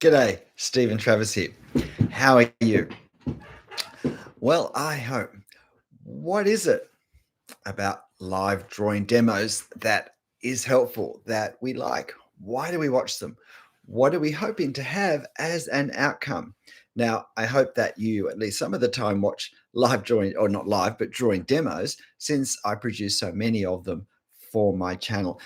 G'day, Stephen Travers here. How are you? Well, I hope. What is it about live drawing demos that is helpful, that we like? Why do we watch them? What are we hoping to have as an outcome? Now, I hope that you at least some of the time watch live drawing, or not live, but drawing demos, since I produce so many of them for my channel.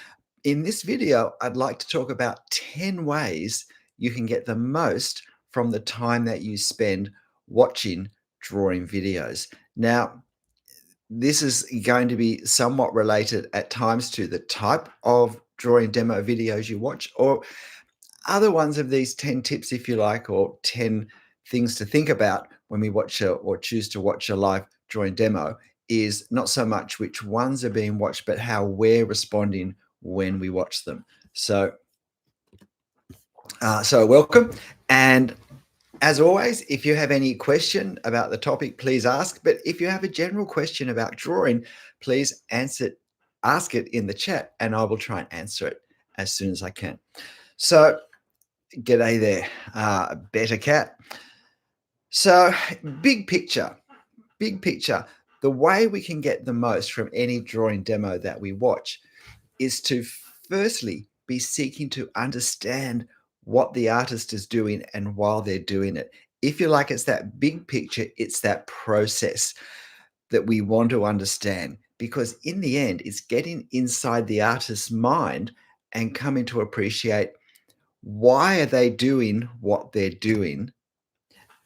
In this video, I'd like to talk about 10 ways you can get the most from the time that you spend watching drawing videos. Now, this is going to be somewhat related at times to the type of drawing demo videos you watch, or other ones of these 10 tips, if you like, or 10 things to think about when we watch or choose to watch a live drawing demo, is not so much which ones are being watched, but how we're responding when we watch them. So welcome. And as always, if you have any question about the topic, please ask. But if you have a general question about drawing, please ask it in the chat, and I will try and answer it as soon as I can. So, g'day there, Better Cat. So, big picture, the way we can get the most from any drawing demo that we watch is to firstly be seeking to understand what the artist is doing and while they're doing it. If you like, it's that big picture, it's that process that we want to understand, because in the end, it's getting inside the artist's mind and coming to appreciate why are they doing what they're doing,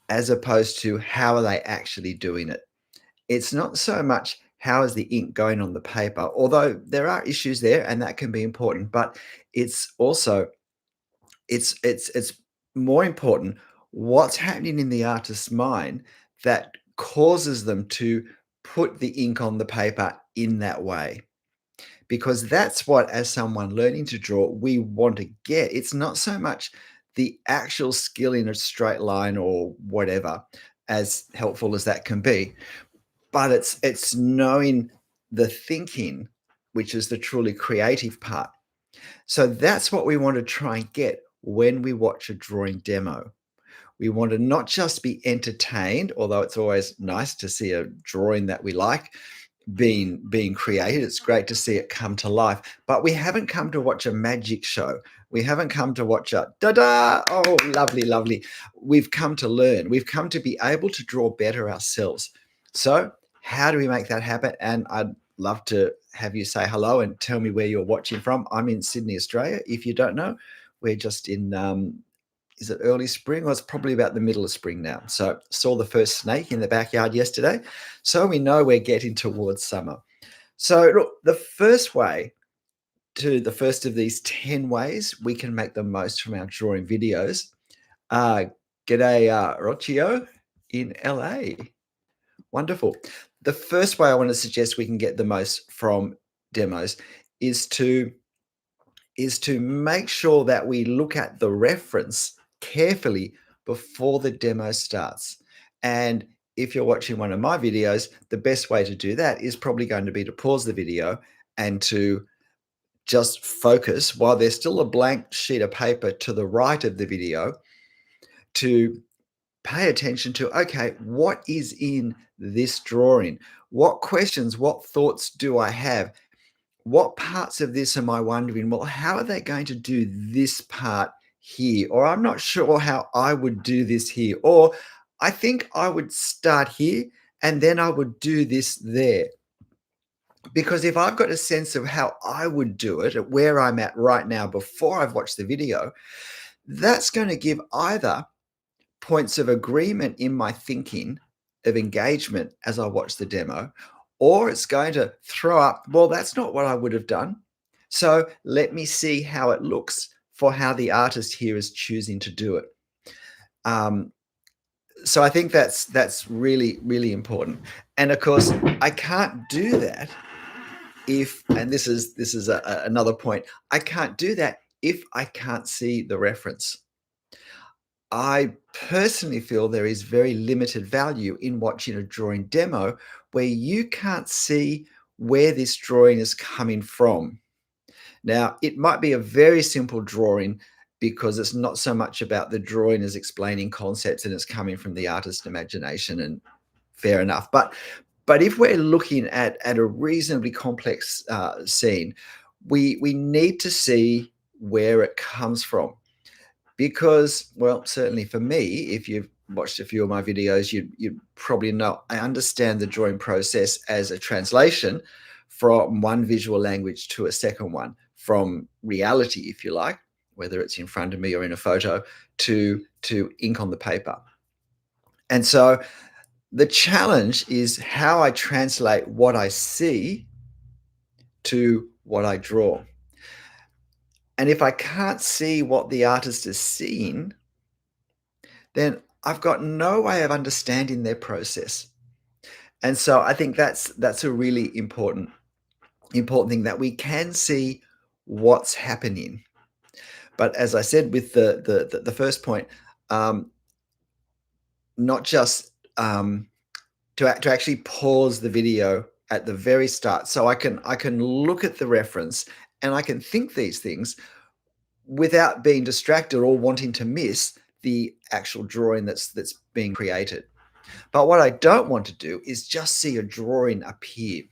as opposed to how are they actually doing it. It's not so much how is the ink going on the paper, although there are issues there and that can be important, but it's also it's more important what's happening in the artist's mind that causes them to put the ink on the paper in that way. Because that's what, as someone learning to draw, we want to get. It's not so much the actual skill in a straight line or whatever, as helpful as that can be, but it's knowing the thinking, which is the truly creative part. So that's what we want to try and get when we watch a drawing demo. We want to not just be entertained, although it's always nice to see a drawing that we like being created. It's great to see it come to life, but we haven't come to watch a magic show. We haven't come to watch a da-da, oh, lovely, lovely. We've come to learn. We've come to be able to draw better ourselves. So how do we make that happen? And I'd love to have you say hello and tell me where you're watching from. I'm in Sydney, Australia. If you don't know, we're just in is it early spring? Well, it's probably about the middle of spring now. So saw the first snake in the backyard yesterday. So we know we're getting towards summer. So look, the first of these 10 ways we can make the most from our drawing videos. G'day, Rocio in LA. Wonderful. The first way I want to suggest we can get the most from demos is to make sure that we look at the reference carefully before the demo starts. And if you're watching one of my videos, the best way to do that is probably going to be to pause the video and to just focus while there's still a blank sheet of paper to the right of the video, to pay attention to, okay, what is in this drawing? What questions, what thoughts do I have? What parts of this am I wondering, well, how are they going to do this part here? Or I'm not sure how I would do this here. Or I think I would start here and then I would do this there. Because if I've got a sense of how I would do it, at where I'm at right now before I've watched the video, that's going to give either points of agreement in my thinking of engagement as I watch the demo, or it's going to throw up, well, that's not what I would have done. So let me see how it looks for how the artist here is choosing to do it. So I think that's really, really important. And of course, I can't do that if, and this is another point, I can't do that if I can't see the reference. I personally feel there is very limited value in watching a drawing demo where you can't see where this drawing is coming from. Now, it might be a very simple drawing because it's not so much about the drawing as explaining concepts, and it's coming from the artist's imagination, and fair enough. But if we're looking at a reasonably complex scene, we need to see where it comes from, because, well, certainly for me, if you've watched a few of my videos, you probably know I understand the drawing process as a translation from one visual language to a second one, from reality, if you like, whether it's in front of me or in a photo, to ink on the paper. And so the challenge is how I translate what I see to what I draw. And if I can't see what the artist is seeing, then I've got no way of understanding their process. And so I think that's a really important thing, that we can see what's happening. But as I said with the first point, not just to actually pause the video at the very start, so I can look at the reference and I can think these things without being distracted or wanting to miss the actual drawing that's being created. But what I don't want to do is just see a drawing appear.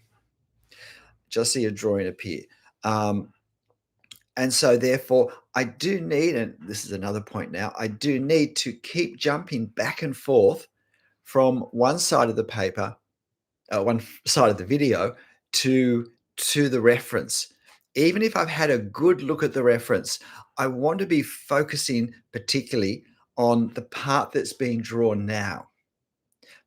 Just see a drawing appear. And so therefore, I do need, and this is another point now, I do need to keep jumping back and forth from one side of the paper, one side of the video, to the reference. Even if I've had a good look at the reference, I want to be focusing particularly on the part that's being drawn now,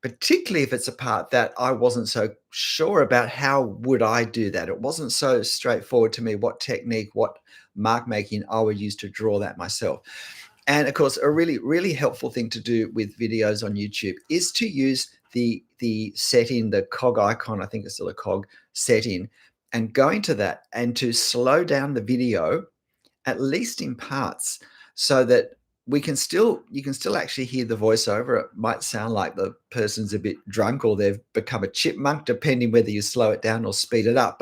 particularly if it's a part that I wasn't so sure about. How would I do that? It wasn't so straightforward to me what technique, what mark making I would use to draw that myself. And of course, a really, really helpful thing to do with videos on YouTube is to use the setting, the cog icon, I think it's still a cog setting, and go into that and to slow down the video, at least in parts, so that you can still actually hear the voiceover. It might sound like the person's a bit drunk or they've become a chipmunk, depending whether you slow it down or speed it up.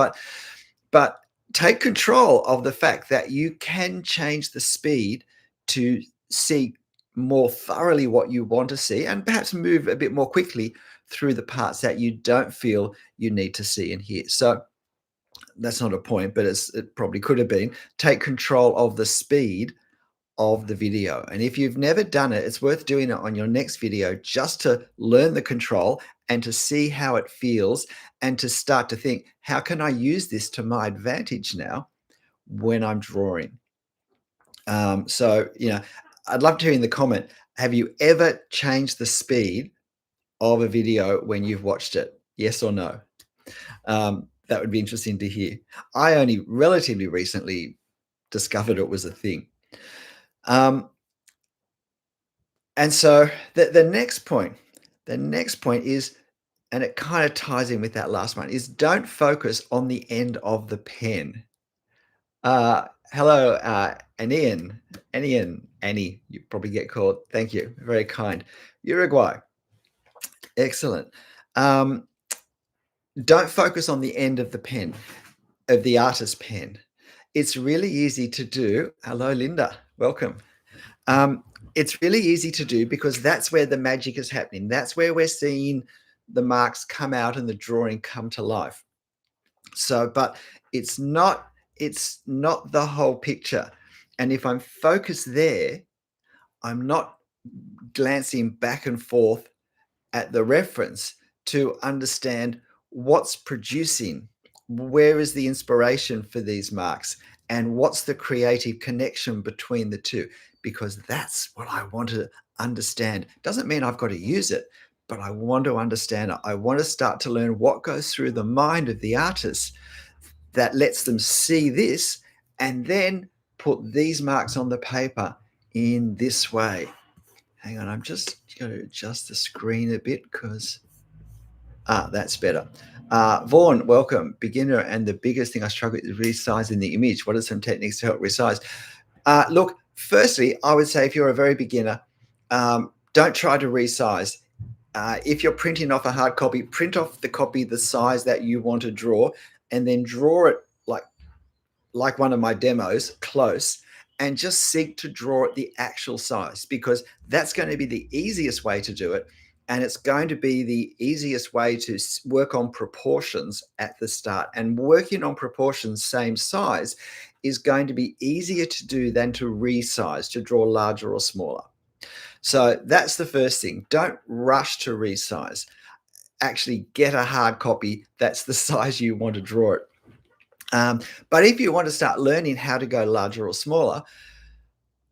But take control of the fact that you can change the speed to see more thoroughly what you want to see, and perhaps move a bit more quickly through the parts that you don't feel you need to see and hear. So that's not a point, but it probably could have been. Take control of the speed of the video. And if you've never done it, it's worth doing it on your next video, just to learn the control and to see how it feels, and to start to think, how can I use this to my advantage now when I'm drawing? So, I'd love to hear in the comment, have you ever changed the speed of a video when you've watched it? Yes or no? That would be interesting to hear. I only relatively recently discovered it was a thing. And so the next point is, and it kind of ties in with that last one, is don't focus on the end of the pen. Hello, Annie, you probably get called. Thank you, very kind. Uruguay, excellent. Don't focus on the end of the pen, of the artist's pen. It's really easy to do. Hello, Linda, welcome. It's really easy to do because that's where the magic is happening. That's where we're seeing the marks come out and the drawing come to life. So, but it's not the whole picture. And if I'm focused there, I'm not glancing back and forth at the reference to understand what's producing, where is the inspiration for these marks, and what's the creative connection between the two, because that's what I want to understand. Doesn't mean I've got to use it, but I want to understand it. I want to start to learn what goes through the mind of the artist that lets them see this and then put these marks on the paper in this way. Hang on, I'm just going to adjust the screen a bit because that's better. Vaughan, welcome. Beginner, and the biggest thing I struggle with is resizing the image. What are some techniques to help resize? Look, firstly, I would say if you're a very beginner, don't try to resize. If you're printing off a hard copy, print off the copy the size that you want to draw, and then draw it like one of my demos, close, and just seek to draw it the actual size, because that's going to be the easiest way to do it. And it's going to be the easiest way to work on proportions at the start. And working on proportions same size is going to be easier to do than to resize, to draw larger or smaller. So that's the first thing. Don't rush to resize. Actually get a hard copy that's the size you want to draw it. But if you want to start learning how to go larger or smaller,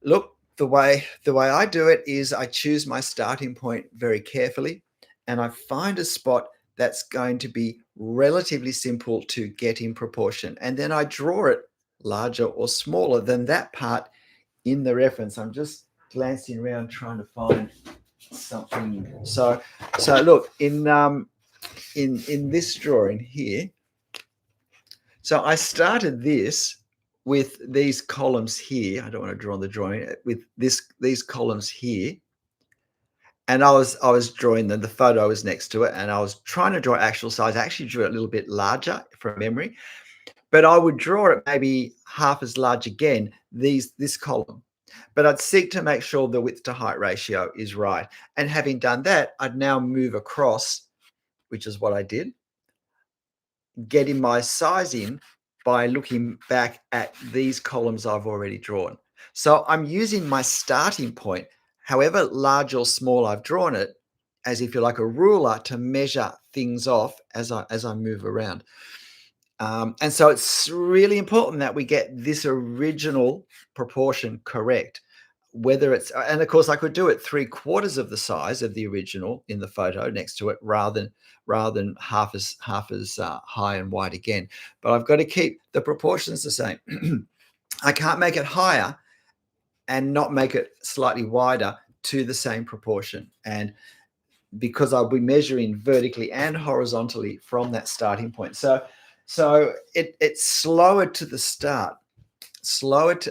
look, the way I do it is I choose my starting point very carefully, and I find a spot that's going to be relatively simple to get in proportion, and then I draw it larger or smaller than that part in the reference. I'm just glancing around trying to find something. So look, in this drawing here, so I started this with these columns here. I don't want to draw on the drawing with these columns here. And I was drawing them. The photo was next to it, and I was trying to draw actual size. I actually drew it a little bit larger from memory, but I would draw it maybe half as large again, this column. But I'd seek to make sure the width to height ratio is right. And having done that, I'd now move across, which is what I did, getting my size in by looking back at these columns I've already drawn. So I'm using my starting point, however large or small I've drawn it, as if you're like a ruler to measure things off as I move around. And so it's really important that we get this original proportion correct. Whether it's, and of course I could do it 3/4 of the size of the original in the photo next to it, rather than half as high and wide again. But I've got to keep the proportions the same. I can't make it higher and not make it slightly wider to the same proportion. And because I'll be measuring vertically and horizontally from that starting point. So it's slower to the start,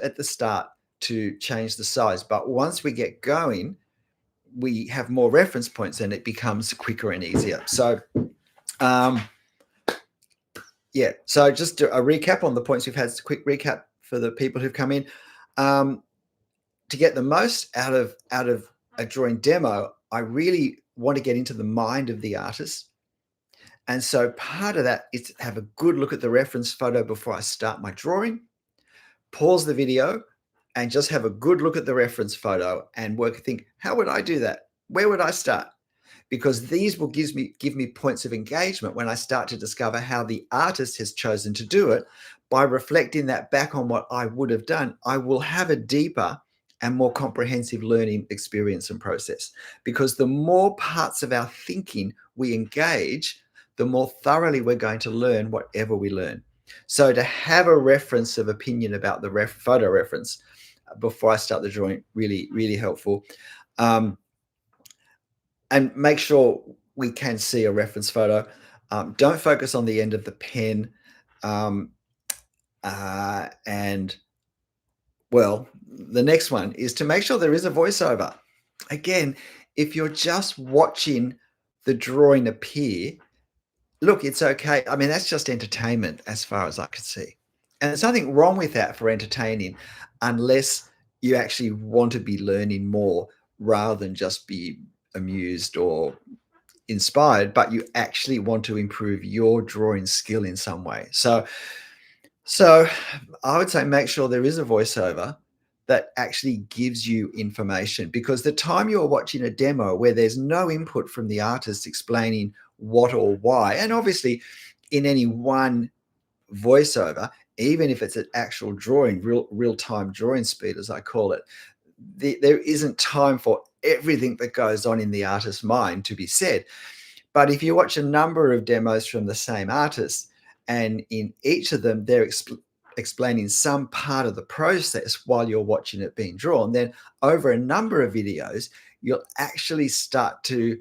at the start to change the size. But once we get going, we have more reference points and it becomes quicker and easier. So, yeah. So just a recap on the points we've had, a quick recap for the people who've come in. To get the most out of a drawing demo, I really want to get into the mind of the artist. And so part of that is to have a good look at the reference photo before I start my drawing, pause the video, and just have a good look at the reference photo and think, how would I do that? Where would I start? Because these will give me points of engagement when I start to discover how the artist has chosen to do it. By reflecting that back on what I would have done, I will have a deeper and more comprehensive learning experience and process. Because the more parts of our thinking we engage, the more thoroughly we're going to learn whatever we learn. So to have a reference of opinion about the photo reference before I start the drawing, really, really helpful. And make sure we can see a reference photo. Don't focus on the end of the pen. And well, the next one is to make sure there is a voiceover. Again, if you're just watching the drawing appear, look, it's okay. I mean, that's just entertainment as far as I can see. And there's nothing wrong with that for entertaining, unless you actually want to be learning more rather than just be amused or inspired, but you actually want to improve your drawing skill in some way. So I would say make sure there is a voiceover that actually gives you information, because the time you're watching a demo where there's no input from the artist explaining what or why, and obviously in any one voiceover, even if it's an actual drawing, real-time drawing speed, as I call it, there isn't time for everything that goes on in the artist's mind to be said. But if you watch a number of demos from the same artist, and in each of them they're explaining some part of the process while you're watching it being drawn, then over a number of videos, you'll actually start to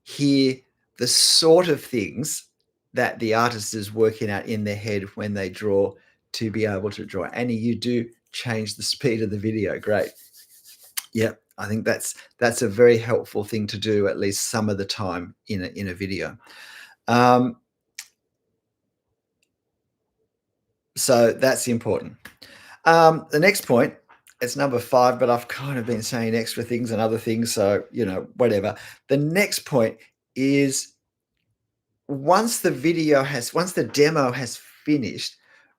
hear the sort of things that the artist is working out in their head when they draw, to be able to draw. And you do change the speed of the video. Great. Yeah, I think that's a very helpful thing to do at least some of the time in a video. So that's important. The next point, it's number 5, but I've kind of been saying extra things and other things, so, whatever. The next point is once the demo has finished,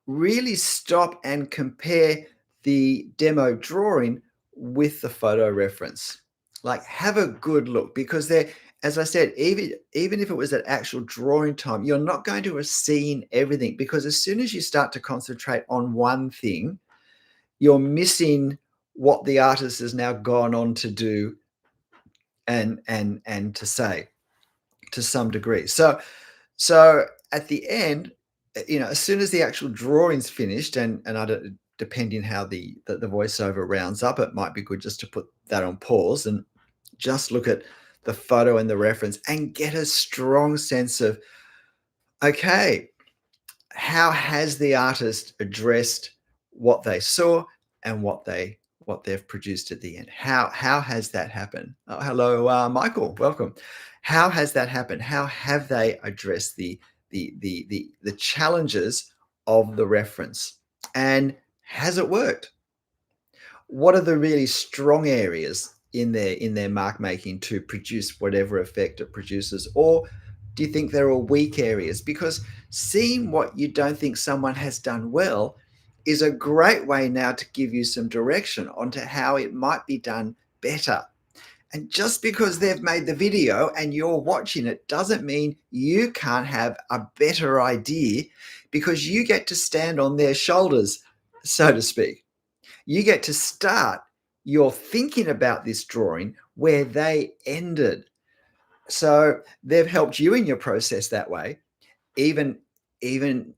really stop and compare the demo drawing with the photo reference. Like, have a good look, because there, as I said, even if it was at actual drawing time, you're not going to have seen everything, because as soon as you start to concentrate on one thing, you're missing what the artist has now gone on to do and to say, to some degree. So at the end, as soon as the actual drawing's finished, and I don't, depending how the voiceover rounds up, it might be good just to put that on pause and just look at the photo and the reference and get a strong sense of, okay, how has the artist addressed what they saw and what they've produced at the end? How has that happened? Oh, hello, Michael. Welcome. How has that happened? How have they addressed the challenges of the reference? And has it worked? What are the really strong areas in their mark making to produce whatever effect it produces? Or do you think there are weak areas? Because seeing what you don't think someone has done well is a great way now to give you some direction onto how it might be done better. And just because they've made the video and you're watching it doesn't mean you can't have a better idea, because you get to stand on their shoulders, so to speak. You get to start your thinking about this drawing where they ended. So they've helped you in your process that way, even even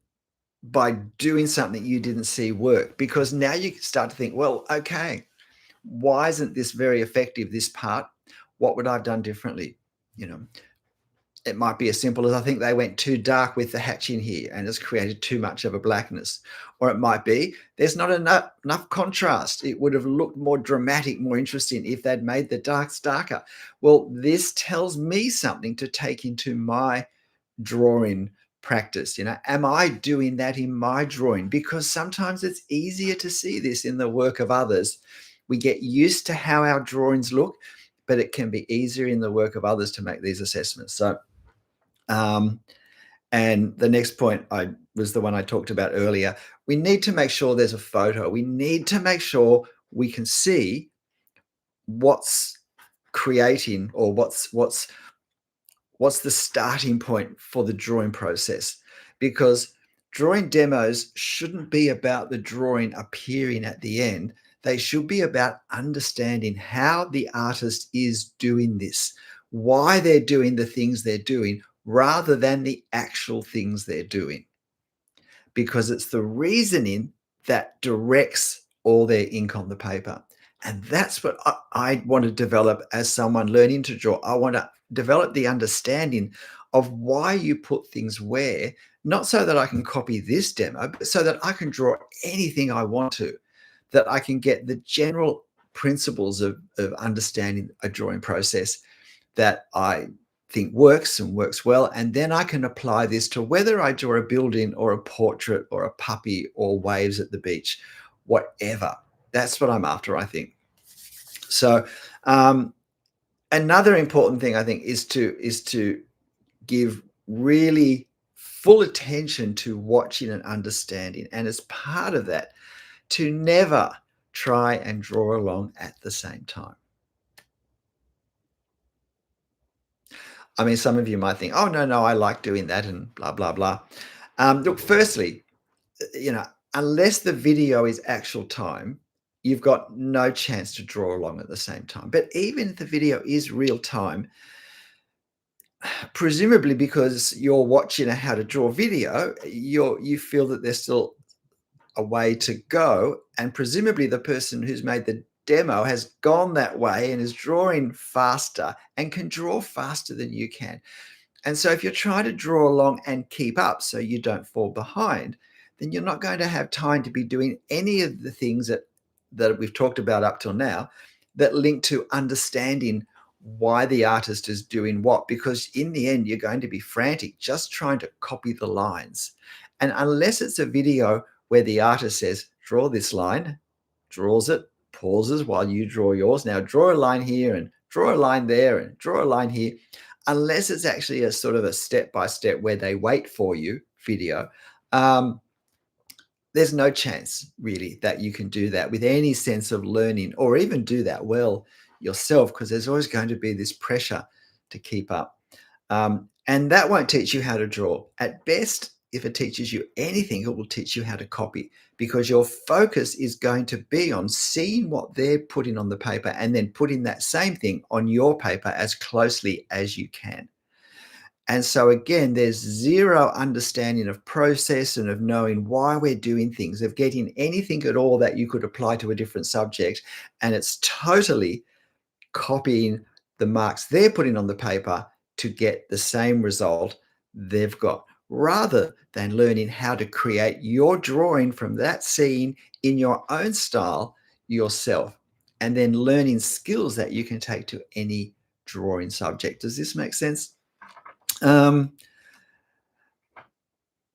by doing something you didn't see work, because now you start to think, well, okay, why isn't this very effective, this part? What would I have done differently? You know, it might be as simple as, I think they went too dark with the hatch in here and it's created too much of a blackness. Or it might be there's not enough contrast. It would have looked more dramatic, more interesting if they'd made the darks darker. Well, this tells me something to take into my drawing practice. Am I doing that in my drawing? Because sometimes it's easier to see this in the work of others. We get used to how our drawings look, but it can be easier in the work of others to make these assessments. So and the next point was the one I talked about earlier. We need to make sure there's a photo. We need to make sure we can see what's creating, or what's the starting point for the drawing process, because drawing demos shouldn't be about the drawing appearing at the end. They should be about understanding how the artist is doing this, why they're doing the things they're doing, rather than the actual things they're doing, because it's the reasoning that directs all their ink on the paper. And that's what I want to develop as someone learning to draw. I want to develop the understanding of why you put things where, not so that I can copy this demo, but so that I can draw anything I want to, that I can get the general principles of understanding a drawing process that I think works and works well. And then I can apply this to whether I draw a building or a portrait or a puppy or waves at the beach, whatever. That's what I'm after, I think. So another important thing, I think, is to give really full attention to watching and understanding. And as part of that, to never try and draw along at the same time. I mean, some of you might think, oh, no, I like doing that and blah, blah, blah. Look, firstly, unless the video is actual time, you've got no chance to draw along at the same time. But even if the video is real time, presumably because you're watching a how to draw video, you feel that there's still a way to go. And presumably the person who's made the demo has gone that way and is drawing faster and can draw faster than you can. And so if you're trying to draw along and keep up so you don't fall behind, then you're not going to have time to be doing any of the things that we've talked about up till now that link to understanding why the artist is doing what, because in the end, you're going to be frantic just trying to copy the lines. And unless it's a video where the artist says, draw this line, draws it, pauses while you draw yours. Now draw a line here and draw a line there and draw a line here. Unless it's actually a sort of a step-by-step where they wait for you video, um, there's no chance really that you can do that with any sense of learning or even do that well yourself, because there's always going to be this pressure to keep up. And that won't teach you how to draw. At best, if it teaches you anything, it will teach you how to copy, because your focus is going to be on seeing what they're putting on the paper and then putting that same thing on your paper as closely as you can. And so again, there's zero understanding of process and of knowing why we're doing things, of getting anything at all that you could apply to a different subject. And it's totally copying the marks they're putting on the paper to get the same result they've got, rather than learning how to create your drawing from that scene in your own style yourself, and then learning skills that you can take to any drawing subject. Does this make sense? Um,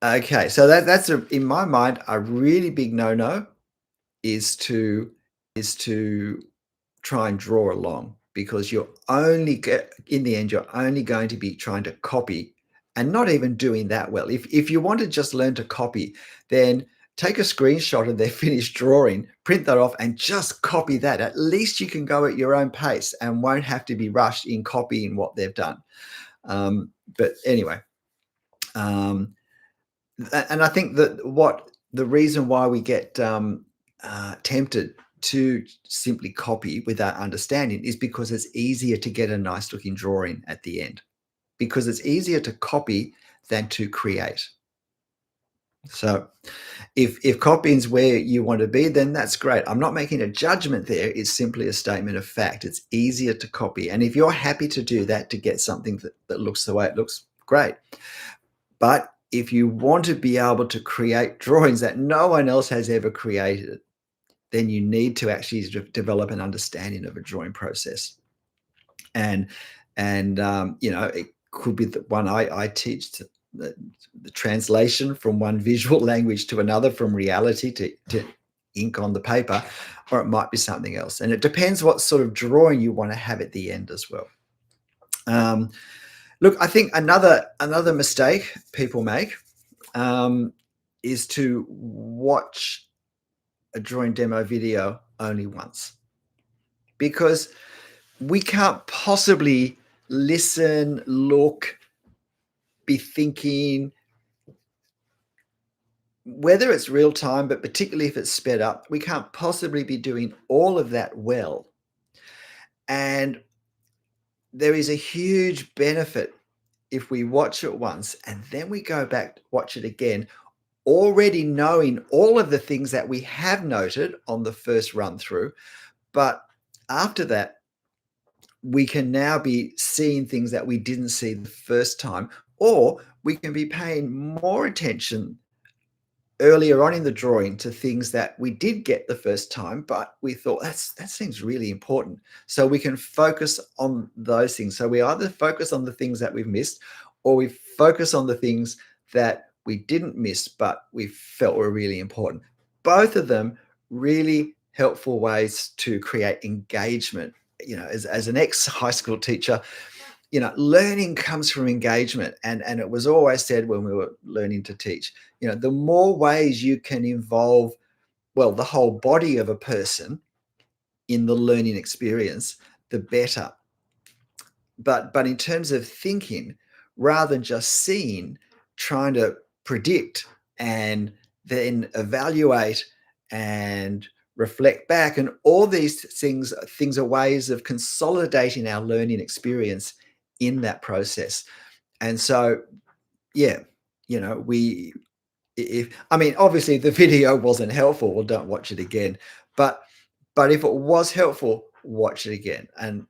okay, so that's in my mind a really big no-no, is to try and draw along, because you're only in the end you're only going to be trying to copy and not even doing that well. If you want to just learn to copy, then take a screenshot of their finished drawing, print that off, and just copy that. At least you can go at your own pace and won't have to be rushed in copying what they've done. But anyway, and I think that what the reason why we get tempted to simply copy without understanding is because it's easier to get a nice looking drawing at the end, because it's easier to copy than to create. So if copying is where you want to be, then that's great. I'm not making a judgment there. It's simply a statement of fact. It's easier to copy. And if you're happy to do that to get something that looks the way it looks, great. But if you want to be able to create drawings that no one else has ever created, then you need to actually develop an understanding of a drawing process. And it could be the one I teach, the translation from one visual language to another, from reality to ink on the paper, or it might be something else. And it depends what sort of drawing you want to have at the end as well. Look, I think another mistake people make is to watch a drawing demo video only once, because we can't possibly listen, look, be thinking, whether it's real time, but particularly if it's sped up, we can't possibly be doing all of that well. And there is a huge benefit if we watch it once and then we go back, watch it again, already knowing all of the things that we have noted on the first run through. But after that, we can now be seeing things that we didn't see the first time, or we can be paying more attention earlier on in the drawing to things that we did get the first time, but we thought that seems really important. So we can focus on those things. So we either focus on the things that we've missed, or we focus on the things that we didn't miss, but we felt were really important. Both of them really helpful ways to create engagement. As an ex-high school teacher, learning comes from engagement. And it was always said when we were learning to teach, the more ways you can involve, the whole body of a person in the learning experience, the better. But in terms of thinking, rather than just seeing, trying to predict and then evaluate and reflect back, and all these things are ways of consolidating our learning experience in that process. And so, obviously the video wasn't helpful, well, don't watch it again. But if it was helpful, watch it again. And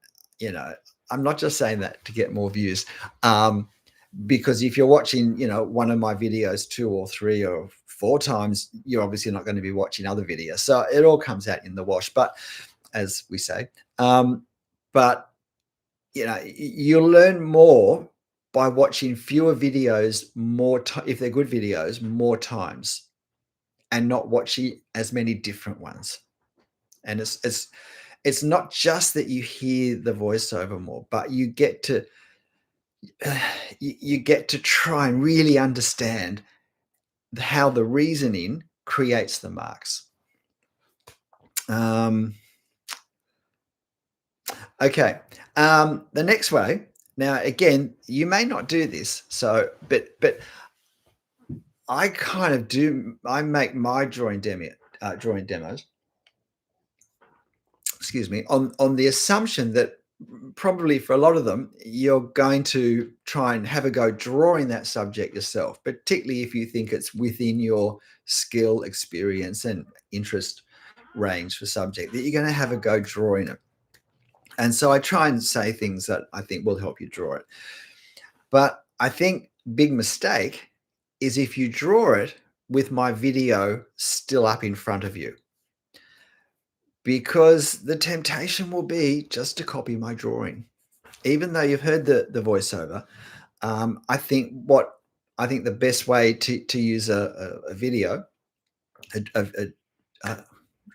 I'm not just saying that to get more views, because if you're watching one of my videos 2 or 3 or 4 times, you're obviously not going to be watching other videos. So it all comes out in the wash, but as we say, but you'll learn more by watching fewer videos if they're good videos, more times. and not watching as many different ones. And it's not just that you hear the voiceover more, but you get to you get to try and really understand how the reasoning creates the marks. Okay. The next way. Now, again, you may not do this, but I kind of do. I make my drawing demos. Excuse me, on the assumption that probably for a lot of them, you're going to try and have a go drawing that subject yourself, particularly if you think it's within your skill, experience, and interest range for subject, that you're going to have a go drawing it. And so I try and say things that I think will help you draw it. But I think big mistake is if you draw it with my video still up in front of you, because the temptation will be just to copy my drawing. Even though you've heard the voiceover, I think the best way to use a video, a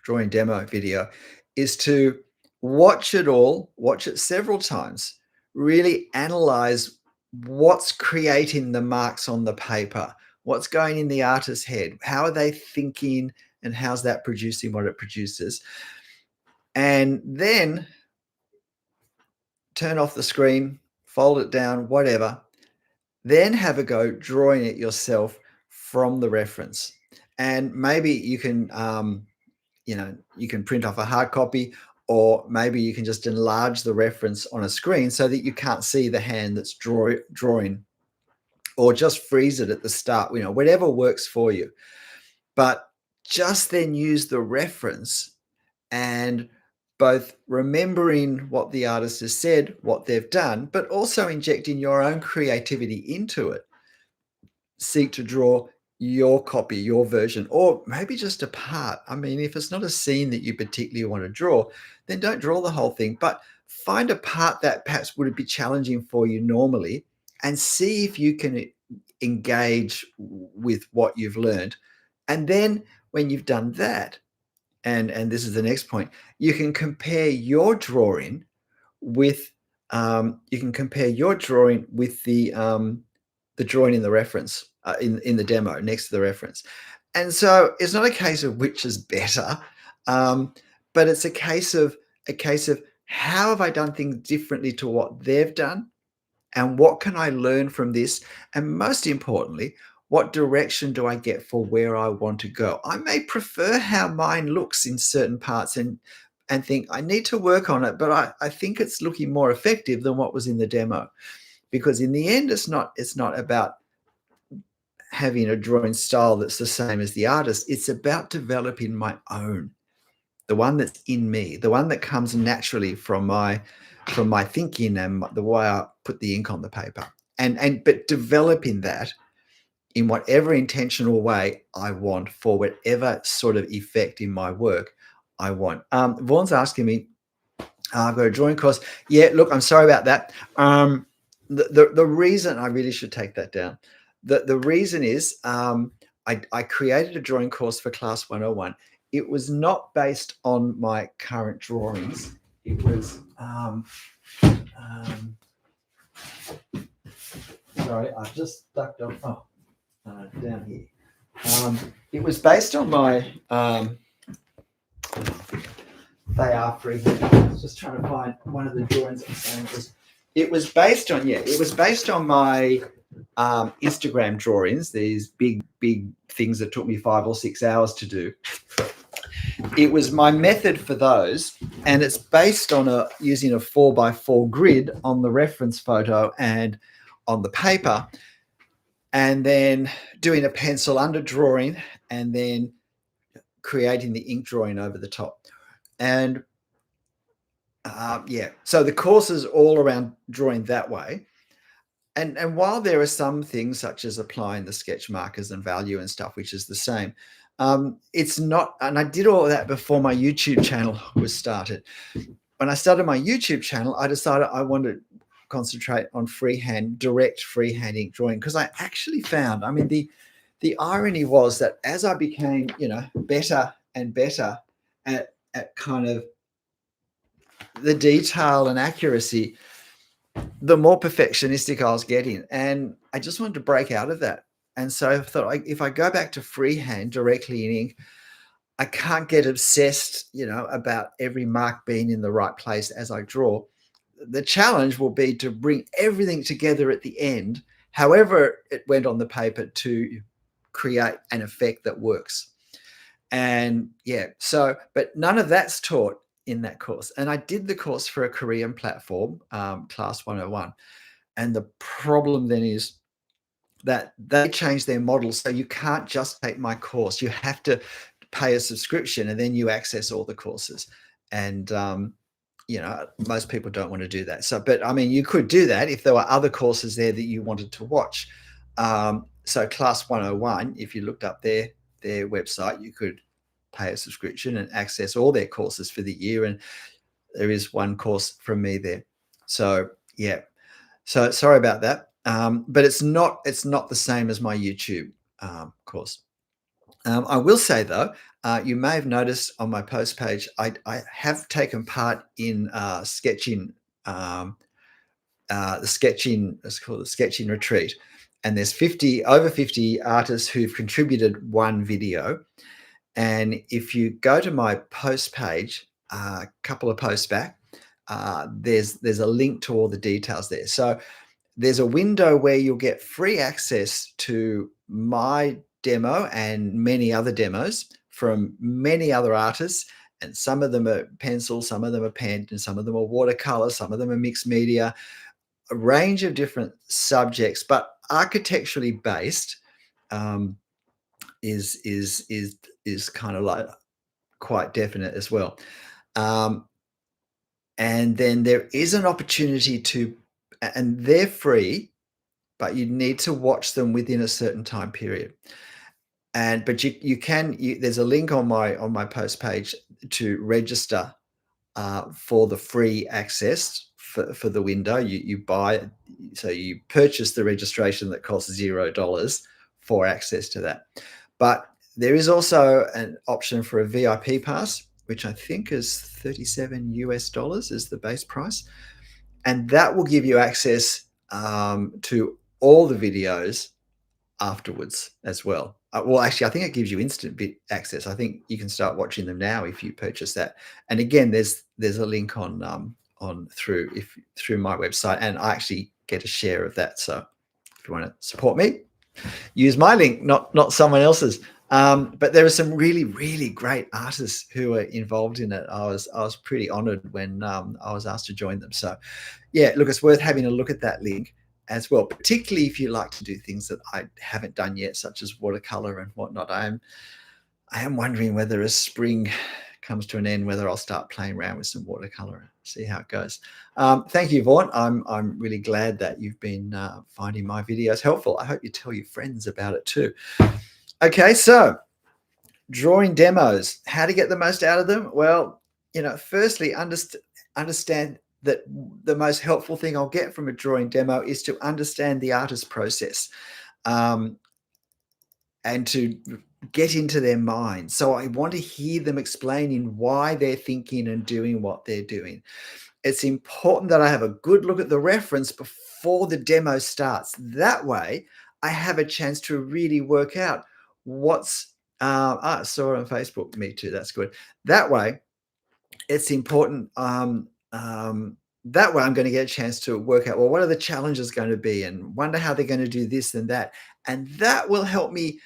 drawing demo video, is to watch it several times, really analyze what's creating the marks on the paper, what's going in the artist's head, how are they thinking, and how's that producing what it produces. And then turn off the screen, fold it down, whatever, then have a go drawing it yourself from the reference. And maybe you can, you can print off a hard copy, or maybe you can just enlarge the reference on a screen so that you can't see the hand that's drawing, or just freeze it at the start, whatever works for you. But just then use the reference, and both remembering what the artist has said, what they've done, but also injecting your own creativity into it. Seek to draw your copy, your version, or maybe just a part. I mean, if it's not a scene that you particularly want to draw, then don't draw the whole thing, but find a part that perhaps would be challenging for you normally, and see if you can engage with what you've learned. And then when you've done that, and this is the next point, you can compare your drawing with the drawing in the reference, in the demo next to the reference. And so it's not a case of which is better, but it's a case of how have I done things differently to what they've done, and what can I learn from this, and most importantly, what direction do I get for where I want to go? I may prefer how mine looks in certain parts, and think I need to work on it, but I think it's looking more effective than what was in the demo. Because in the end, it's not about having a drawing style that's the same as the artist. It's about developing my own, the one that's in me, the one that comes naturally from my thinking and the way I put the ink on the paper. But developing that in whatever intentional way I want, for whatever sort of effect in my work I want. Vaughn's asking me, I've got a drawing course. Yeah, look, I'm sorry about that. The reason, I really should take that down. The reason is I created a drawing course for Class 101. It was not based on my current drawings. It was, sorry, I've just ducked off. Down here. It was based on my, they are free. I was just trying to find one of the drawings I'm saying. It was based on my Instagram drawings, these big things that took me 5 or 6 hours to do. It was my method for those, and it's based on using a 4x4 grid on the reference photo and on the paper, and then doing a pencil under drawing, and then creating the ink drawing over the top. And so the course is all around drawing that way. And while there are some things such as applying the sketch markers and value and stuff, which is the same, it's not, and I did all of that before my YouTube channel was started. When I started my YouTube channel, I decided I wanted to concentrate on direct freehand ink drawing, because I actually found, I mean, the irony was that as I became, better and better at kind of the detail and accuracy, the more perfectionistic I was getting. And I just wanted to break out of that. And so I thought, if I go back to freehand directly in ink, I can't get obsessed, about every mark being in the right place as I draw. The challenge will be to bring everything together at the end, however it went on the paper, to create an effect that works. And yeah, but none of that's taught in that course. And I did the course for a Korean platform, Class 101. And the problem then is that they changed their model. So you can't just take my course. You have to pay a subscription and then you access all the courses. And, most people don't want to do that. So, but I mean, you could do that if there were other courses there that you wanted to watch. So Class 101, if you looked up their website, you could pay a subscription and access all their courses for the year. And there is one course from me there. So yeah, so sorry about that. But it's not the same as my YouTube course. I will say though, you may have noticed on my post page, I have taken part in sketching, the sketching, let's call it the sketching retreat. And there's over 50 artists who've contributed one video. And if you go to my post page, a couple of posts back, there's a link to all the details there. So there's a window where you'll get free access to my demo and many other demos from many other artists. And some of them are pencil, some of them are pen, and some of them are watercolor, some of them are mixed media, a range of different subjects, but architecturally based. Is kind of like quite definite as well. And then there is an opportunity and they're free, but you need to watch them within a certain time period. But there's a link on my post page to register for the free access for the window. You purchase the registration that costs $0 for access to that. But there is also an option for a VIP pass, which I think is $37 is the base price. And that will give you access to all the videos afterwards as well. Well, actually, I think it gives you instant access. I think you can start watching them now if you purchase that. And again, there's a link through my website, and I actually get a share of that. So if you want to support me, use my link, not someone else's. But there are some really, really great artists who are involved in it. I was pretty honored when I was asked to join them. So yeah, look, it's worth having a look at that link as well, particularly if you like to do things that I haven't done yet, such as watercolor and whatnot. I am wondering whether as spring comes to an end, whether I'll start playing around with some watercolor and see how it goes. Thank you, Vaughn. I'm really glad that you've been finding my videos helpful. I hope you tell your friends about it too. Okay, so drawing demos, how to get the most out of them? Well, firstly, understand that the most helpful thing I'll get from a drawing demo is to understand the artist's process, and to get into their mind. So I want to hear them explaining why they're thinking and doing what they're doing. It's important that I have a good look at the reference before the demo starts. That way, I have a chance to really work out what's. I saw it on Facebook. Me too. That's good. That way, it's important. That way I'm going to get a chance to work out, well, what are the challenges going to be, and wonder how they're going to do this and that. And that will help me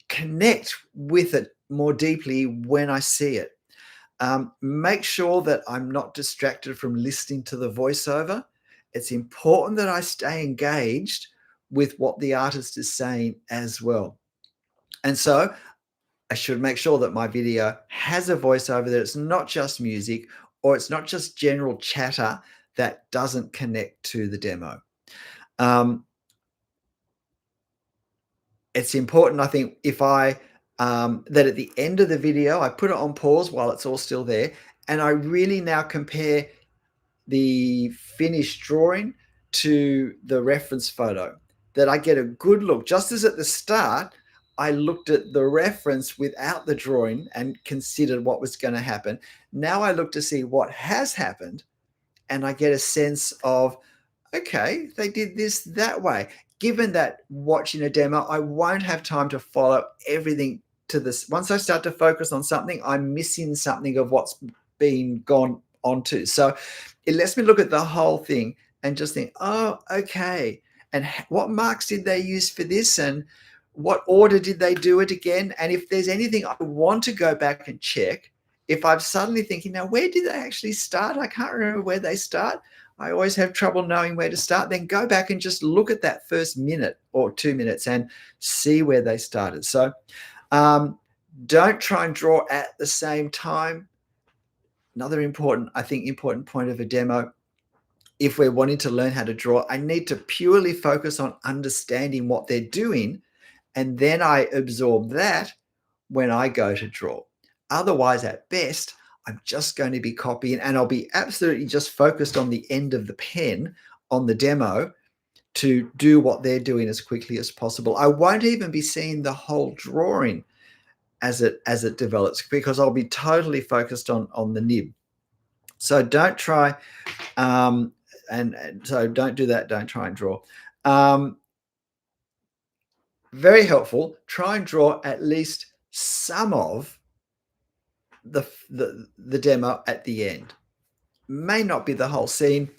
connect with it more deeply when I see it. Make sure that I'm not distracted from listening to the voiceover. It's important that I stay engaged with what the artist is saying as well. And so I should make sure that my video has a voiceover, that it's not just music, or it's not just general chatter that doesn't connect to the demo. It's important, I think, if that at the end of the video, I put it on pause while it's all still there, and I really now compare the finished drawing to the reference photo, that I get a good look. Just as at the start, I looked at the reference without the drawing and considered what was going to happen. Now I look to see what has happened, and I get a sense of, okay, they did this that way. Given that watching a demo, I won't have time to follow everything to this. Once I start to focus on something, I'm missing something of what's been gone onto. So it lets me look at the whole thing and just think, oh, okay. And what marks did they use for this? And what order did they do it again? And if there's anything I want to go back and check, if I'm suddenly thinking, now, where did they actually start? I can't remember where they start. I always have trouble knowing where to start. Then go back and just look at that first minute or 2 minutes and see where they started. So don't try and draw at the same time. Another important point of a demo, if we're wanting to learn how to draw, I need to purely focus on understanding what they're doing, and then I absorb that when I go to draw. Otherwise, at best, I'm just going to be copying, and I'll be absolutely just focused on the end of the pen on the demo to do what they're doing as quickly as possible. I won't even be seeing the whole drawing as it develops, because I'll be totally focused on the nib. So don't try, and so don't do that. Don't try and draw. Very helpful. Try and draw at least some of the demo at the end. May not be the whole scene,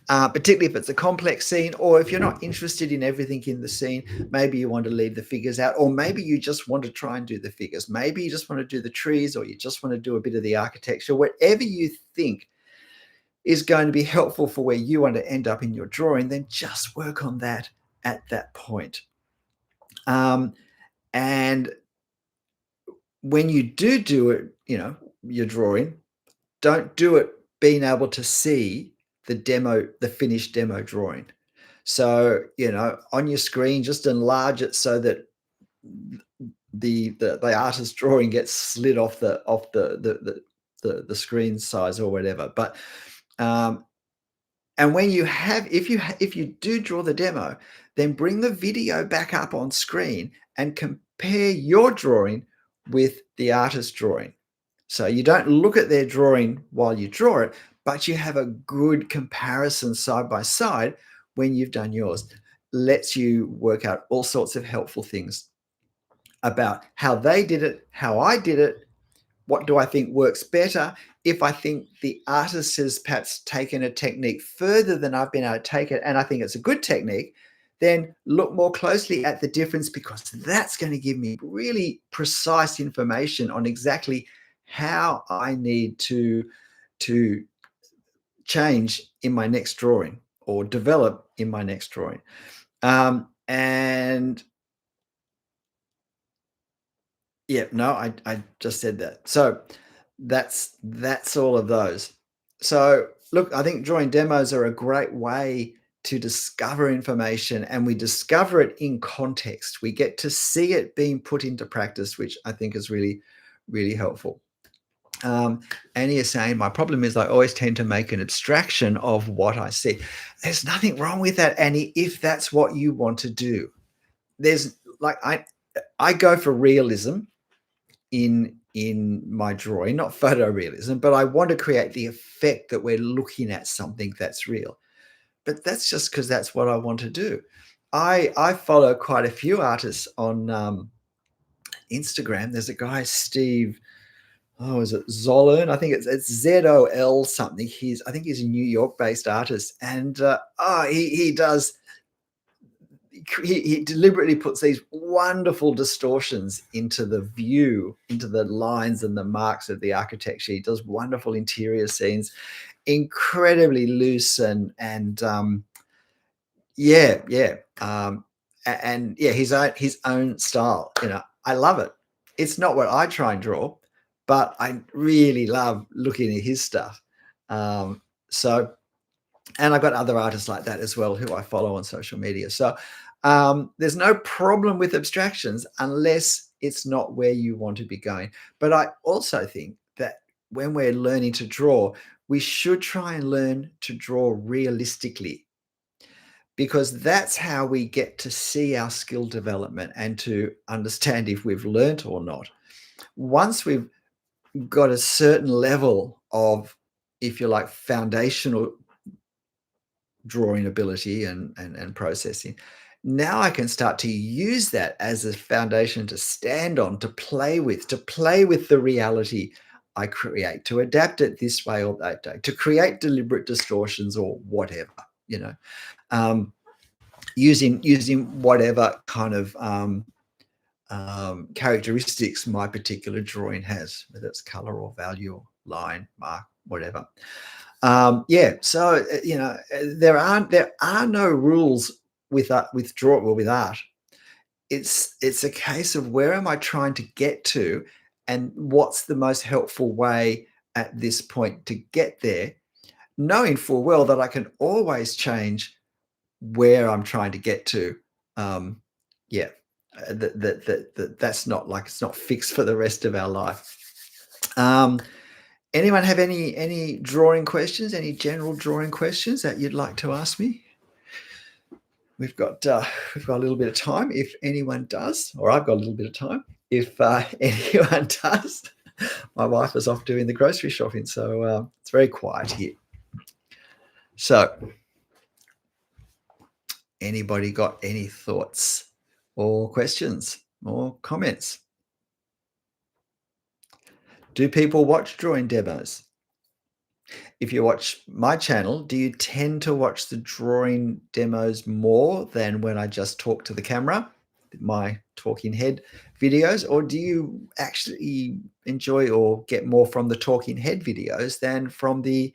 particularly if it's a complex scene, or if you're not interested in everything in the scene. Maybe you want to leave the figures out, or maybe you just want to try and do the figures. Maybe you just want to do the trees, or you just want to do a bit of the architecture. Whatever you think is going to be helpful for where you want to end up in your drawing, then just work on that at that point. And when you do it, your drawing, don't do it being able to see the finished demo drawing. So, on your screen, just enlarge it so that the artist's drawing gets slid off the screen size or whatever. But and when you have, if you do draw the demo, then bring the video back up on screen and compare your drawing with the artist's drawing. So you don't look at their drawing while you draw it, but you have a good comparison side by side when you've done yours. Lets you work out all sorts of helpful things about how they did it, how I did it, what do I think works better. If I think the artist has perhaps taken a technique further than I've been able to take it, and I think it's a good technique, then look more closely at the difference, because that's going to give me really precise information on exactly how I need to change in my next drawing or develop in my next drawing. And yeah, no, I just said that. So that's all of those. So look, I think drawing demos are a great way to discover information, and we discover it in context. We get to see it being put into practice, which I think is really, really helpful. Annie is saying, my problem is I always tend to make an abstraction of what I see. There's nothing wrong with that, Annie, if that's what you want to do. There's like, I go for realism in my drawing, not photorealism, but I want to create the effect that we're looking at something that's real. But that's just because that's what I want to do. I follow quite a few artists on Instagram. There's a guy, Steve, is it Zollern? I think it's ZOL something. I think he's a New York based artist, and he does. He deliberately puts these wonderful distortions into the view, into the lines and the marks of the architecture. He does wonderful interior scenes, incredibly loose and his own style. I love it. It's not what I try and draw, but I really love looking at his stuff. And I've got other artists like that as well who I follow on social media. So there's no problem with abstractions unless it's not where you want to be going. But I also think that when we're learning to draw, we should try and learn to draw realistically, because that's how we get to see our skill development and to understand if we've learnt or not. Once we've got a certain level of, if you like, foundational drawing ability and processing, now I can start to use that as a foundation to stand on, to play with the reality I create, to adapt it this way or that day, to create deliberate distortions or whatever, you know, um, using whatever kind of characteristics my particular drawing has, whether it's color or value or line, mark, whatever. Yeah, so there are no rules with draw or with art. It's a case of where am I trying to get to, and what's the most helpful way at this point to get there, knowing full well that I can always change where I'm trying to get to. Um, yeah, that's not like it's not fixed for the rest of our life. Um, Anyone have any drawing questions? Any general drawing questions that you'd like to ask me? We've got a little bit of time. If anyone does, or I've got a little bit of time. If anyone does, my wife is off doing the grocery shopping, so it's very quiet here. So, anybody got any thoughts or questions or comments? Do people watch drawing demos? If you watch my channel, do you tend to watch the drawing demos more than when I just talk to the camera, my talking head videos, or do you actually enjoy or get more from the talking head videos than from the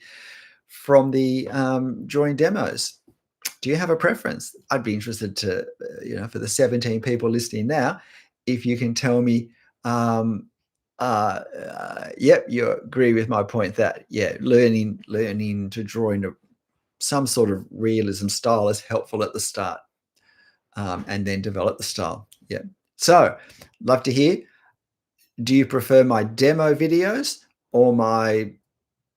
drawing demos? Do you have a preference? I'd be interested to, for the 17 people listening now, if you can tell me, yep, you agree with my point that, yeah, learning to draw in some sort of realism style is helpful at the start, and then develop the style. Yeah. So, love to hear. Do you prefer my demo videos or my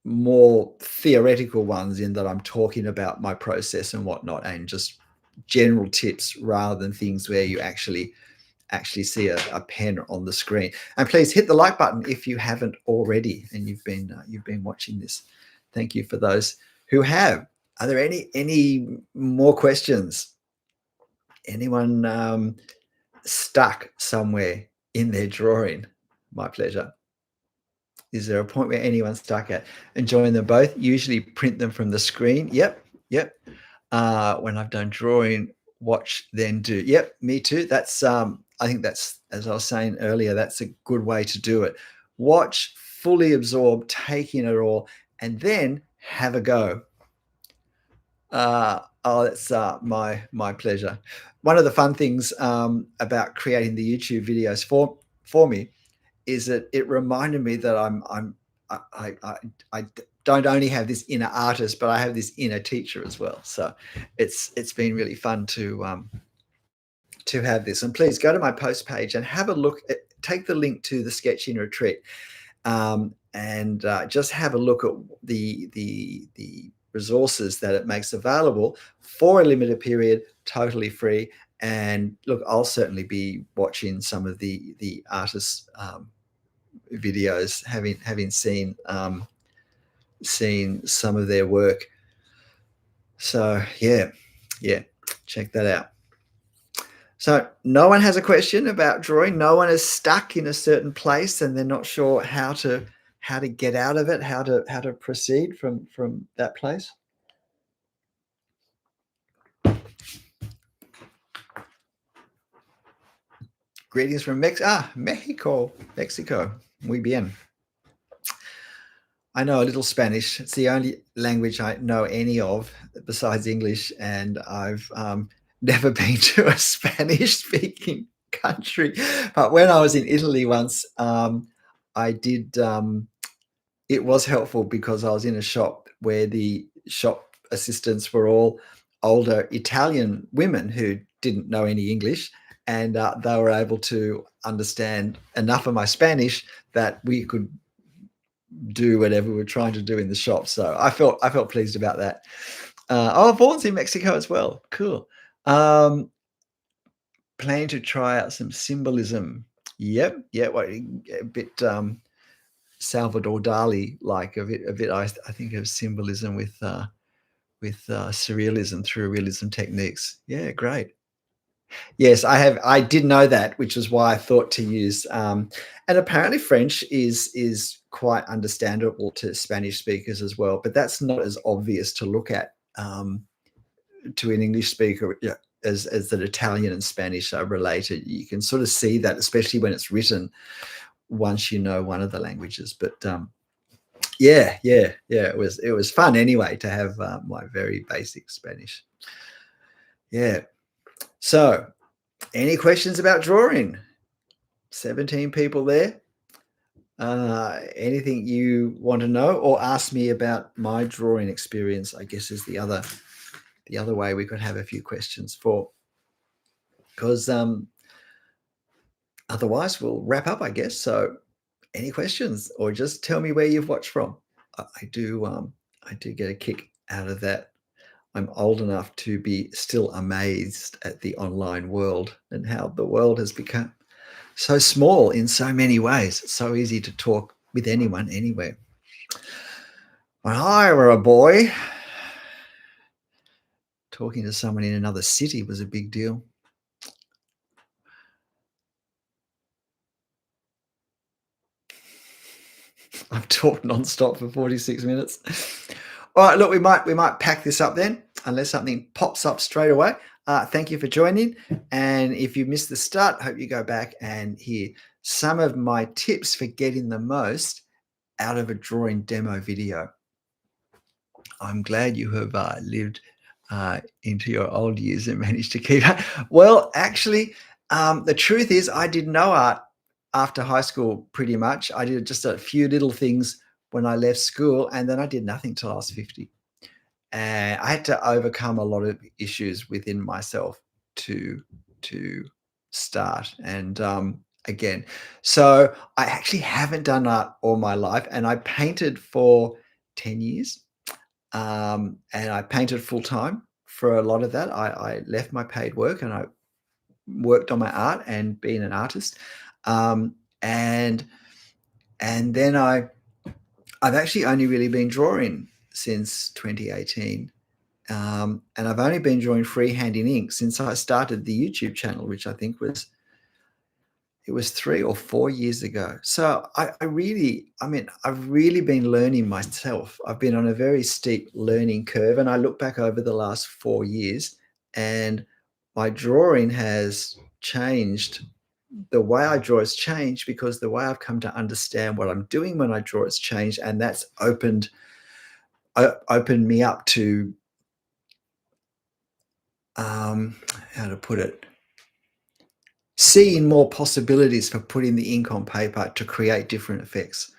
more theoretical ones, in that I'm talking about my process and whatnot, and just general tips rather than things where you actually see a pen on the screen? And please hit the like button if you haven't already and you've been watching this. Thank you for those who have. Are there any more questions? Anyone stuck somewhere in their drawing? My pleasure. Is there a point where anyone's stuck at enjoying them both? Usually print them from the screen. Yep. When I've done drawing, watch, then do. Yep, me too. That's I think that's, as I was saying earlier, that's a good way to do it. Watch, fully absorb, taking it all, and then have a go. That's my pleasure. One of the fun things about creating the YouTube videos for me is that it reminded me that I don't only have this inner artist, but I have this inner teacher as well. So it's been really fun to have this. And please go to my post page and have a look at, take the link to the sketching retreat, and just have a look at the resources that it makes available for a limited period, totally free. And look, I'll certainly be watching some of the artists' videos, having seen some of their work. So yeah, check that out. So no one has a question about drawing. No one is stuck in a certain place and they're not sure how to get out of it, how to proceed from that place. Greetings from Mexico. Muy bien. I know a little Spanish. It's the only language I know any of besides English, and I've never been to a Spanish-speaking country. But when I was in Italy once, I did. It was helpful because I was in a shop where the shop assistants were all older Italian women who didn't know any English, and they were able to understand enough of my Spanish that we could do whatever we were trying to do in the shop. So I felt pleased about that. Vaughn's in Mexico as well. Cool. Um, Planning to try out some symbolism. Yep. Yeah. Well, a bit Salvador Dali like a bit. I think of symbolism with surrealism through realism techniques. Yeah. Great. Yes, I have. I did know that, which is why I thought to use. And apparently, French is quite understandable to Spanish speakers as well, but that's not as obvious to look at to an English speaker. Yeah, as that Italian and Spanish are related. You can sort of see that, especially when it's written. Once you know one of the languages, but yeah. It was fun anyway to have my very basic Spanish. Yeah. So, any questions about drawing? 17 people there. Anything you want to know or ask me about my drawing experience, I guess is the other way we could have a few questions for, because otherwise we'll wrap up, I guess. So any questions, or just tell me where you've watched from. I do get a kick out of that. I'm old enough to be still amazed at the online world and how the world has become so small in so many ways. It's so easy to talk with anyone, anywhere. When I were a boy, talking to someone in another city was a big deal. I've talked nonstop for 46 minutes. All right, look, we might pack this up then, unless something pops up straight away. Thank you for joining. And if you missed the start, hope you go back and hear some of my tips for getting the most out of a drawing demo video. I'm glad you have lived into your old years and managed to keep it. Well, actually, the truth is, I did no art after high school pretty much. I did just a few little things when I left school, and then I did nothing till I was 50. And I had to overcome a lot of issues within myself to start. And again, so I actually haven't done art all my life, and I painted for 10 years. And I painted full time for a lot of that. I left my paid work and I worked on my art and being an artist. Um, and and then I've actually only really been drawing since 2018. And I've only been drawing freehand in ink since I started the YouTube channel, which I think it was 3 or 4 years ago. So I've really been learning myself. I've been on a very steep learning curve, and I look back over the last 4 years, and my drawing has changed. The way I draw has changed because the way I've come to understand what I'm doing when I draw has changed, and that's opened me up to, how to put it, seeing more possibilities for putting the ink on paper to create different effects.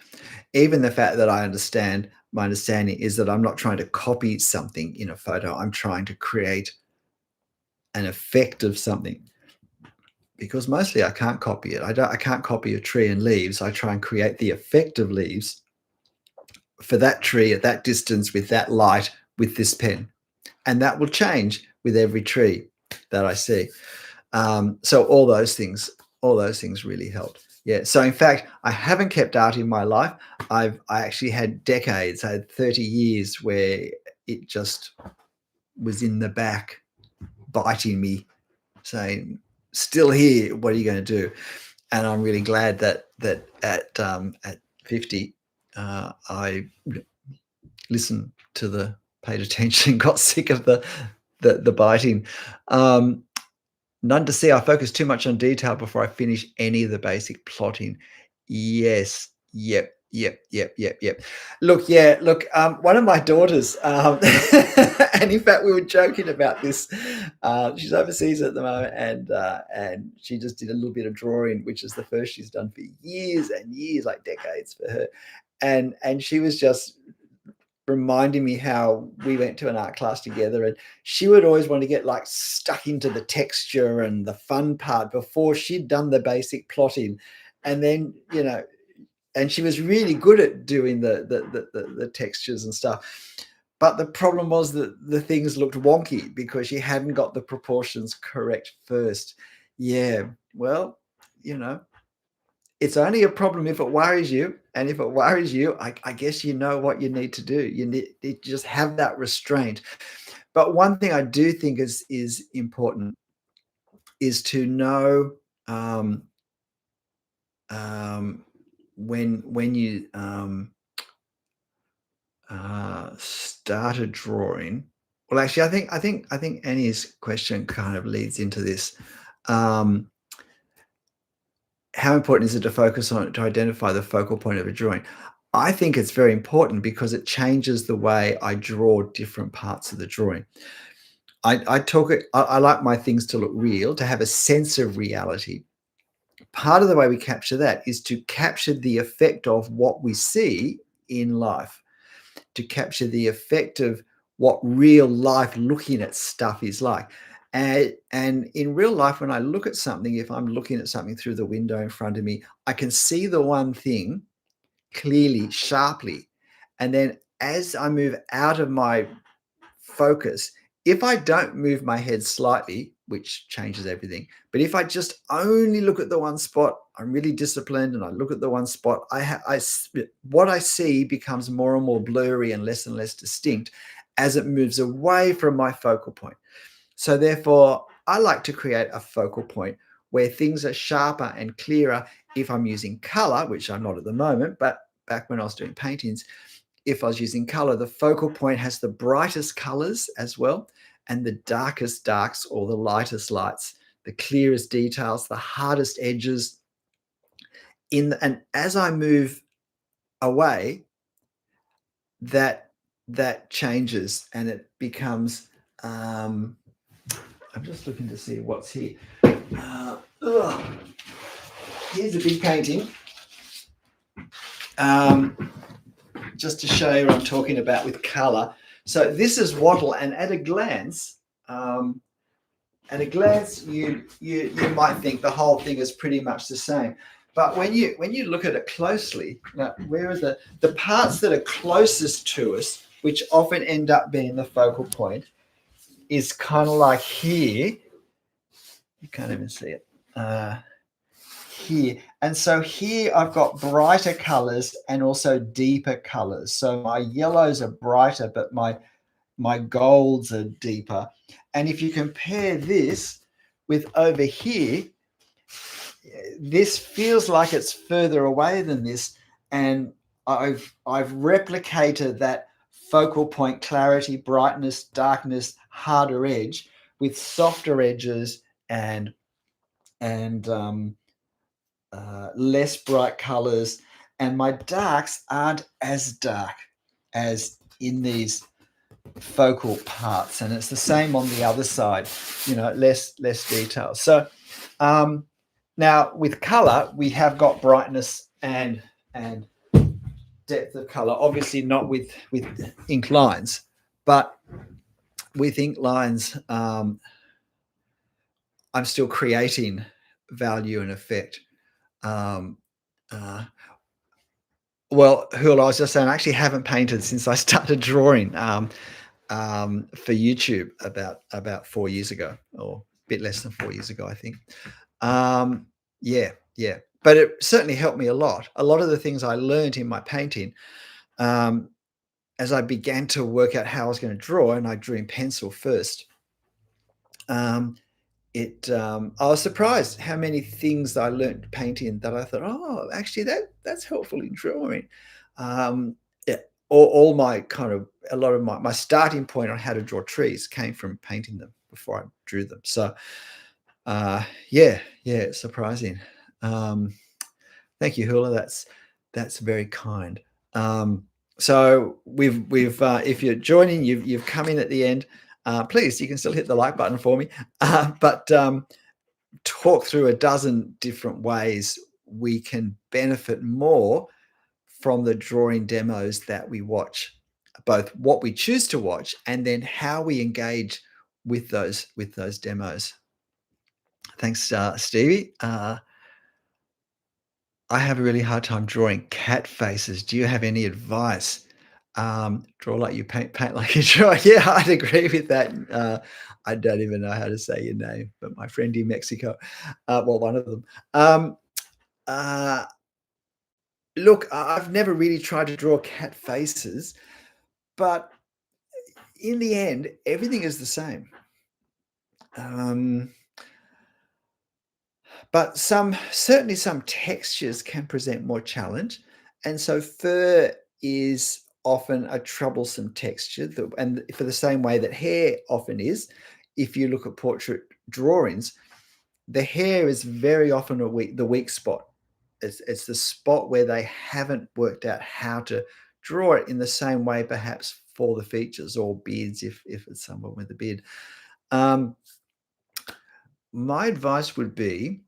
Even the fact that my understanding is that I'm not trying to copy something in a photo. I'm trying to create an effect of something, because mostly I can't copy it. I can't copy a tree and leaves. I try and create the effect of leaves for that tree at that distance with that light with this pen. And that will change with every tree that I see. So all those things really helped. Yeah. So in fact, I haven't kept art in my life. I actually had decades. I had 30 years where it just was in the back, biting me, saying, "Still here. What are you going to do?" And I'm really glad that at 50, I listened to paid attention, got sick of the biting. None to see. I focus too much on detail before I finish any of the basic plotting. Yes. Yep. Look, yeah, look, one of my daughters, and in fact, we were joking about this. She's overseas at the moment, and she just did a little bit of drawing, which is the first she's done for years and years, like decades for her. And she was just reminding me how we went to an art class together, and she would always want to get like stuck into the texture and the fun part before she'd done the basic plotting. And then, and she was really good at doing the textures and stuff. but the problem was that the things looked wonky because she hadn't got the proportions correct first. Yeah, well, you know, it's only a problem if it worries you, and if it worries you, I guess you know what you need to do. You need to just have that restraint. But one thing I do think is important is to know, um, um, when you, started drawing. Well, actually, I think Annie's question kind of leads into this. Um, how important is it to focus on to identify the focal point of a drawing? I think it's very important because it changes the way I draw different parts of the drawing. I talk it. I like my things to look real, to have a sense of reality. Part of the way we capture that is to capture the effect of what we see in life, to capture the effect of what real life looking at stuff is like. And in real life, when I look at something, if I'm looking at something through the window in front of me, I can see the one thing clearly, sharply. And then as I move out of my focus, if I don't move my head slightly, which changes everything, but if I just only look at the one spot, I'm really disciplined and I look at the one spot, what I see becomes more and more blurry and less distinct as it moves away from my focal point. So therefore, I like to create a focal point where things are sharper and clearer if I'm using color, which I'm not at the moment, but back when I was doing paintings, if I was using color, the focal point has the brightest colors as well, and the darkest darks or the lightest lights, the clearest details, the hardest edges. And as I move away, that changes and it becomes. I'm just looking to see what's here. Ugh. Here's a big painting. Just to show you what I'm talking about with color. So this is wattle, and at a glance, you might think the whole thing is pretty much the same. But when you look at it closely, now where are the parts that are closest to us, which often end up being the focal point, is kind of like here. You can't even see it. Here. And so here I've got brighter colors and also deeper colors. So my yellows are brighter, but my golds are deeper. And if you compare this with over here, this feels like it's further away than this. And I've replicated that focal point clarity, brightness, darkness, harder edge with softer edges and less bright colors, and my darks aren't as dark as in these focal parts, and it's the same on the other side, less detail. So now with color we have got brightness and depth of color, obviously not with ink lines, but with ink lines I'm still creating value and effect. um, uh, Well, Hul, I was just saying, I actually haven't painted since I started drawing for YouTube about 4 years ago, or a bit less than 4 years ago, I think. Yeah, yeah, but it certainly helped me a lot. A lot of the things I learned in my painting, um, as I began to work out how I was going to draw, and I drew in pencil first. I was surprised how many things I learned painting that I thought, oh, actually that's helpful in drawing. Yeah, all my kind of a lot of my starting point on how to draw trees came from painting them before I drew them. So yeah, it's surprising. Thank you, Hula. That's very kind. So we've if you're joining, you've come in at the end. Please, you can still hit the like button for me. But talk through a dozen different ways we can benefit more from the drawing demos that we watch, both what we choose to watch and then how we engage with those demos. Thanks, Stevie. I have a really hard time drawing cat faces. Do you have any advice? Draw like you paint, paint like you draw. Yeah, I'd agree with that. I don't even know how to say your name, but my friend in Mexico, well, one of them. Uh, Look, I've never really tried to draw cat faces, but in the end, everything is the same. Um, but certainly some textures can present more challenge, and so fur is often a troublesome texture, and for the same way that hair often is. If you look at portrait drawings, the hair is very often the weak spot. It's the spot where they haven't worked out how to draw it in the same way, perhaps for the features or beards, if it's someone with a beard. Um, my advice would be,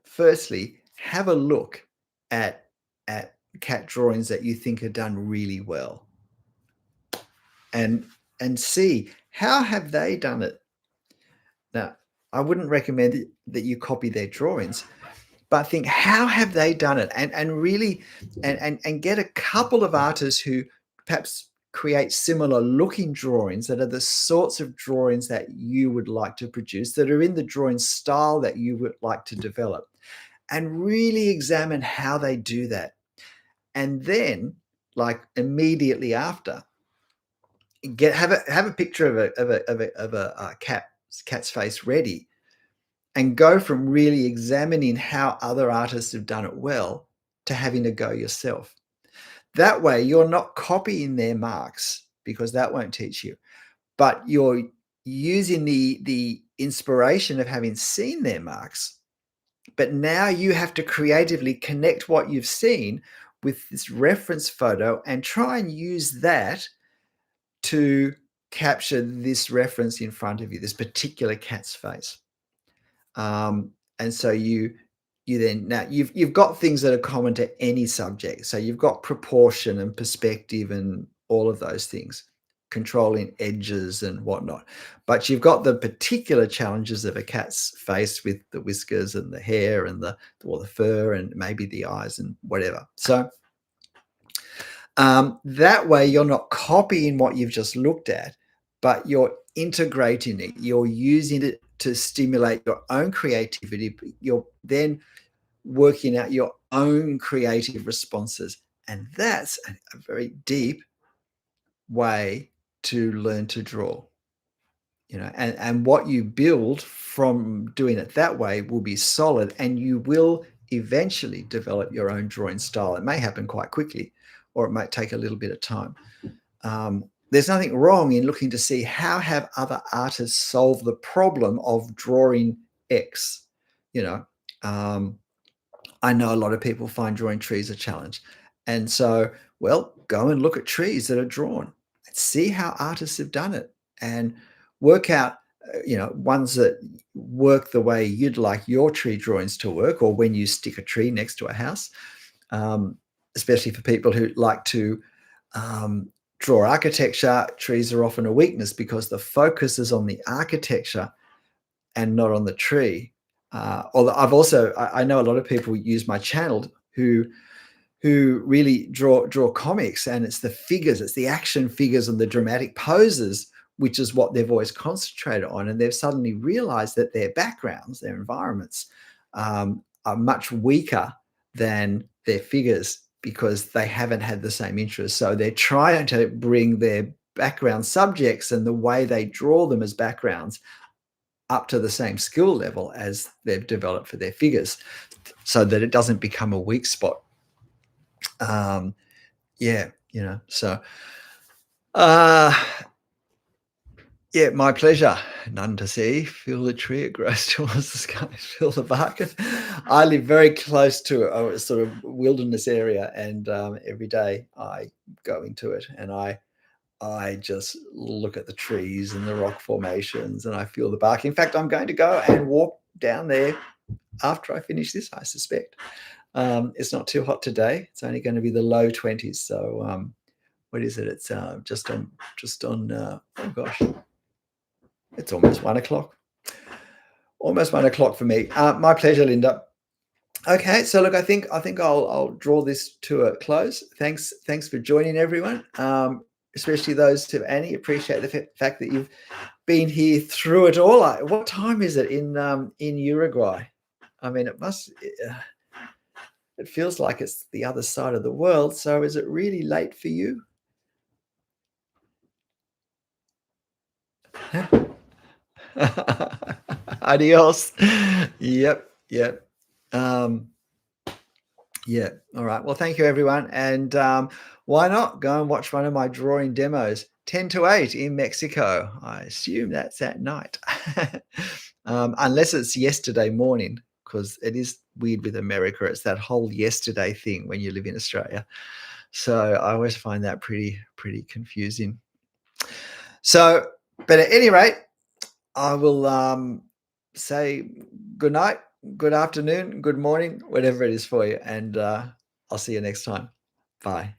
firstly, have a look at at cat drawings that you think are done really well, and see how have they done it. Now, I wouldn't recommend that you copy their drawings, but think how have they done it, and really and get a couple of artists who perhaps create similar looking drawings that are the sorts of drawings that you would like to produce, that are in the drawing style that you would like to develop, and really examine how they do that. And then, like, immediately after, have a picture of a cat's face ready, and go from really examining how other artists have done it well to having to go yourself. That way, you're not copying their marks, because that won't teach you, but you're using the inspiration of having seen their marks. But now you have to creatively connect what you've seen with this reference photo and try and use that to capture this reference in front of you, this particular cat's face. And so you then, now you've got things that are common to any subject. So you've got proportion and perspective and all of those things, controlling edges and whatnot. But you've got the particular challenges of a cat's face with the whiskers and the hair and the fur and maybe the eyes and whatever. So that way you're not copying what you've just looked at, but you're integrating it. You're using it to stimulate your own creativity. You're then working out your own creative responses. And that's a very deep way to learn to draw. And what you build from doing it that way will be solid, and you will eventually develop your own drawing style. It may happen quite quickly, or it might take a little bit of time. There's nothing wrong in looking to see how have other artists solved the problem of drawing X. You know, I know a lot of people find drawing trees a challenge, and so, well, go and look at trees that are drawn and see how artists have done it, and work out, ones that work the way you'd like your tree drawings to work, or when you stick a tree next to a house. Especially for people who like to draw architecture, trees are often a weakness because the focus is on the architecture and not on the tree. Although I know a lot of people use my channel who really draw comics, and it's the figures, it's the action figures and the dramatic poses, which is what they've always concentrated on. And they've suddenly realized that their backgrounds, their environments, are much weaker than their figures, because they haven't had the same interest. So they're trying to bring their background subjects and the way they draw them as backgrounds up to the same skill level as they've developed for their figures, so that it doesn't become a weak spot. So yeah, my pleasure. None to see. Feel the tree, it grows towards the sky. Feel the bark. I live very close to a sort of wilderness area, and every day I go into it, and I just look at the trees and the rock formations, and I feel the bark. In fact, I'm going to go and walk down there after I finish this, I suspect. It's not too hot today. It's only going to be the low 20s. So what is it? It's just on oh gosh, it's almost 1 o'clock. Almost 1 o'clock for me. My pleasure, Linda. Okay, so look, I think I'll draw this to a close. Thanks for joining, everyone. Especially those to Annie. Appreciate the fact that you've been here through it all. What time is it in Uruguay? I mean, it feels like it's the other side of the world. So is it really late for you? Adios. Yep, yep. Um, yeah. All right. Well, thank you, everyone. And why not go and watch one of my drawing demos? 10 to 8 in Mexico. I assume that's at night, unless it's yesterday morning, because it is weird with America. It's that whole yesterday thing when you live in Australia. So I always find that pretty confusing. So, but at any rate, I will say good night, good afternoon, good morning, whatever it is for you. And I'll see you next time. Bye.